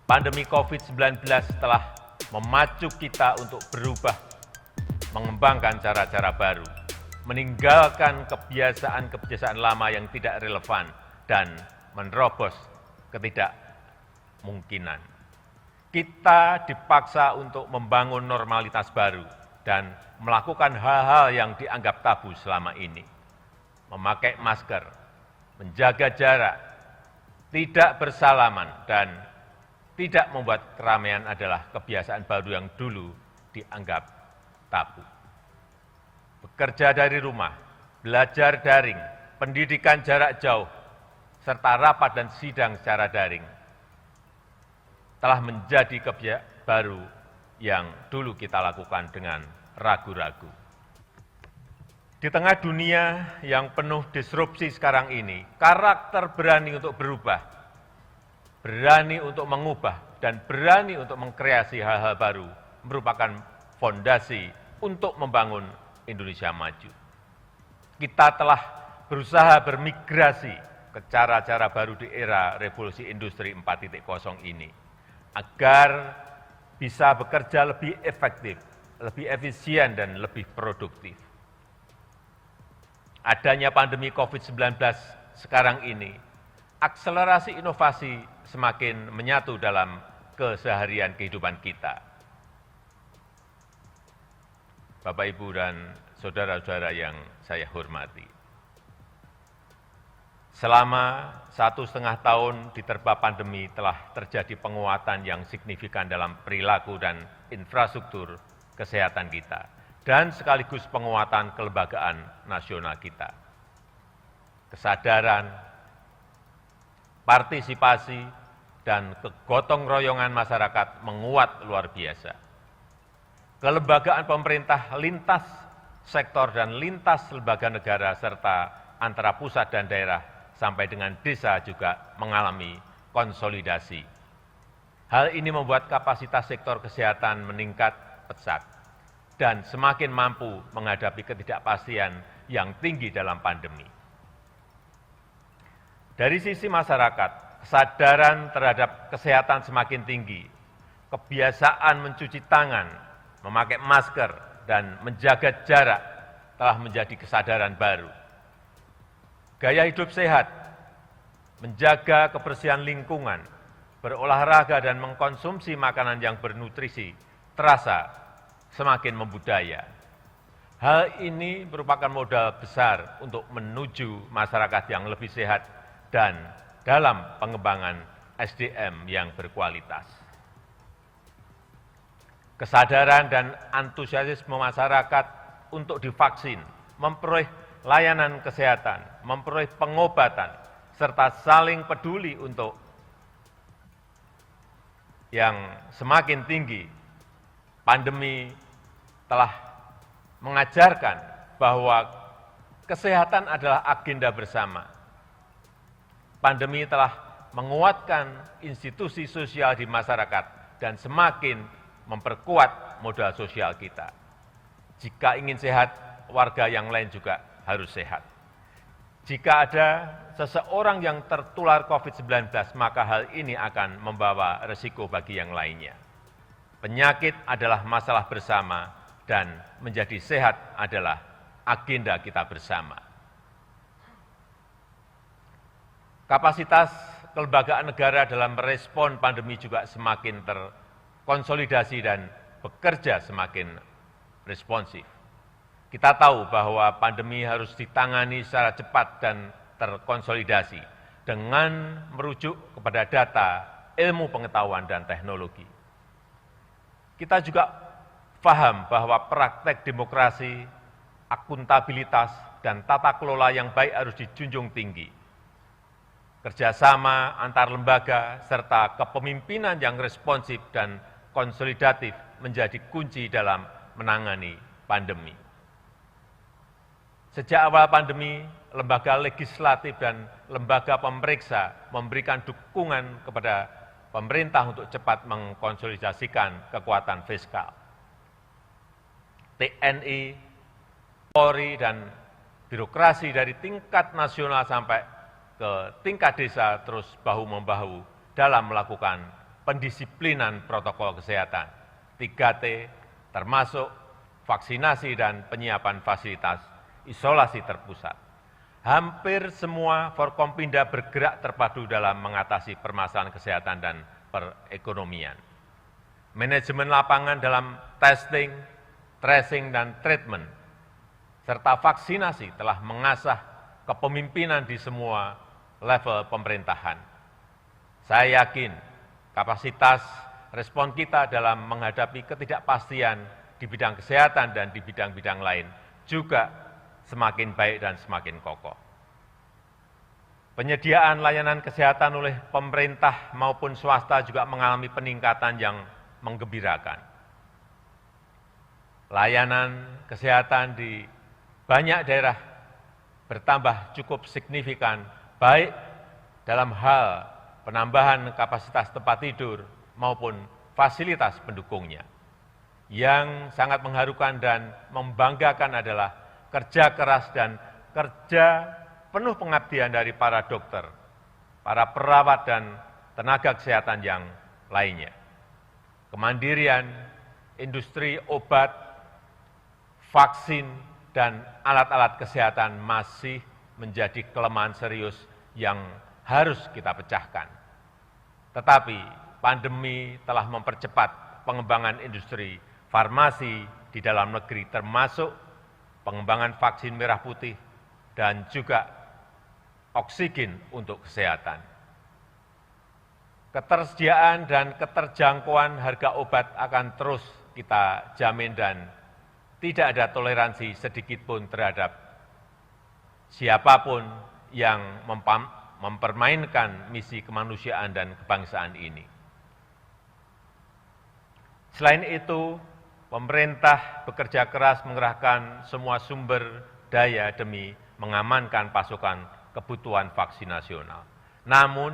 Pandemi COVID-19 telah memacu kita untuk berubah, mengembangkan cara-cara baru, meninggalkan kebiasaan-kebiasaan lama yang tidak relevan, dan menerobos ketidakmungkinan. Kita dipaksa untuk membangun normalitas baru dan melakukan hal-hal yang dianggap tabu selama ini. Memakai masker, menjaga jarak, tidak bersalaman, dan tidak membuat keramaian adalah kebiasaan baru yang dulu dianggap tabu. Bekerja dari rumah, belajar daring, pendidikan jarak jauh, serta rapat dan sidang secara daring telah menjadi kebiasaan baru yang dulu kita lakukan dengan ragu-ragu. Di tengah dunia yang penuh disrupsi sekarang ini, karakter berani untuk berubah, berani untuk mengubah, dan berani untuk mengkreasi hal-hal baru merupakan fondasi untuk membangun Indonesia maju. Kita telah berusaha bermigrasi ke cara-cara baru di era revolusi industri 4.0 ini, agar bisa bekerja lebih efektif, lebih efisien, dan lebih produktif. Adanya pandemi COVID-19 sekarang ini, akselerasi inovasi semakin menyatu dalam keseharian kehidupan kita. Bapak, Ibu, dan saudara-saudara yang saya hormati. Selama 1,5 tahun diterpa pandemi telah terjadi penguatan yang signifikan dalam perilaku dan infrastruktur kesehatan kita, dan sekaligus penguatan kelembagaan nasional kita. Kesadaran, partisipasi, dan kegotong royongan masyarakat menguat luar biasa. Kelembagaan pemerintah lintas sektor dan lintas lembaga negara serta antara pusat dan daerah sampai dengan desa juga mengalami konsolidasi. Hal ini membuat kapasitas sektor kesehatan meningkat pesat dan semakin mampu menghadapi ketidakpastian yang tinggi dalam pandemi. Dari sisi masyarakat, kesadaran terhadap kesehatan semakin tinggi, kebiasaan mencuci tangan, memakai masker, dan menjaga jarak telah menjadi kesadaran baru. Gaya hidup sehat, menjaga kebersihan lingkungan, berolahraga, dan mengkonsumsi makanan yang bernutrisi terasa semakin membudaya. Hal ini merupakan modal besar untuk menuju masyarakat yang lebih sehat dan dalam pengembangan SDM yang berkualitas. Kesadaran dan antusiasme masyarakat untuk divaksin, memperoleh layanan kesehatan, memperoleh pengobatan, serta saling peduli untuk yang semakin tinggi. Pandemi telah mengajarkan bahwa kesehatan adalah agenda bersama. Pandemi telah menguatkan institusi sosial di masyarakat dan semakin memperkuat modal sosial kita. Jika ingin sehat, warga yang lain juga harus sehat. Jika ada seseorang yang tertular COVID-19, maka hal ini akan membawa resiko bagi yang lainnya. Penyakit adalah masalah bersama dan menjadi sehat adalah agenda kita bersama. Kapasitas kelembagaan negara dalam merespon pandemi juga semakin terkonsolidasi dan bekerja semakin responsif. Kita tahu bahwa pandemi harus ditangani secara cepat dan terkonsolidasi dengan merujuk kepada data, ilmu pengetahuan, dan teknologi. Kita juga paham bahwa praktek demokrasi, akuntabilitas, dan tata kelola yang baik harus dijunjung tinggi. Kerjasama antar lembaga serta kepemimpinan yang responsif dan konsolidatif menjadi kunci dalam menangani pandemi. Sejak awal pandemi, lembaga legislatif dan lembaga pemeriksa memberikan dukungan kepada pemerintah untuk cepat mengkonsolidasikan kekuatan fiskal. TNI, Polri, dan birokrasi dari tingkat nasional sampai ke tingkat desa terus bahu-membahu dalam melakukan pendisiplinan protokol kesehatan, 3T, termasuk vaksinasi dan penyiapan fasilitas isolasi terpusat. Hampir semua Forkompinda bergerak terpadu dalam mengatasi permasalahan kesehatan dan perekonomian. Manajemen lapangan dalam testing, tracing, dan treatment, serta vaksinasi telah mengasah kepemimpinan di semua level pemerintahan. Saya yakin kapasitas respon kita dalam menghadapi ketidakpastian di bidang kesehatan dan di bidang-bidang lain juga semakin baik dan semakin kokoh. Penyediaan layanan kesehatan oleh pemerintah maupun swasta juga mengalami peningkatan yang menggembirakan. Layanan kesehatan di banyak daerah bertambah cukup signifikan, baik dalam hal penambahan kapasitas tempat tidur maupun fasilitas pendukungnya. Yang sangat mengharukan dan membanggakan adalah kerja keras dan kerja penuh pengabdian dari para dokter, para perawat dan tenaga kesehatan yang lainnya. Kemandirian industri obat, vaksin, dan alat-alat kesehatan masih menjadi kelemahan serius yang harus kita pecahkan. Tetapi pandemi telah mempercepat pengembangan industri farmasi di dalam negeri, termasuk pengembangan vaksin merah putih dan juga oksigen untuk kesehatan. Ketersediaan dan keterjangkauan harga obat akan terus kita jamin dan tidak ada toleransi sedikit pun terhadap siapapun yang mempermainkan misi kemanusiaan dan kebangsaan ini. Selain itu, pemerintah bekerja keras mengerahkan semua sumber daya demi mengamankan pasokan kebutuhan vaksin nasional. Namun,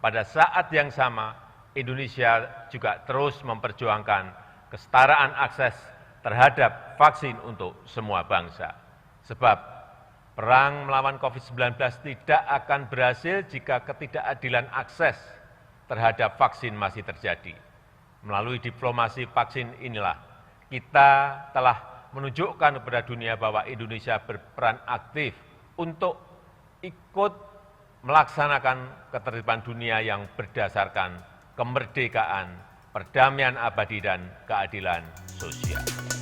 pada saat yang sama, Indonesia juga terus memperjuangkan kesetaraan akses terhadap vaksin untuk semua bangsa. Sebab perang melawan COVID-19 tidak akan berhasil jika ketidakadilan akses terhadap vaksin masih terjadi. Melalui diplomasi vaksin inilah kita telah menunjukkan kepada dunia bahwa Indonesia berperan aktif untuk ikut melaksanakan ketertiban dunia yang berdasarkan kemerdekaan, perdamaian abadi, dan keadilan sosial.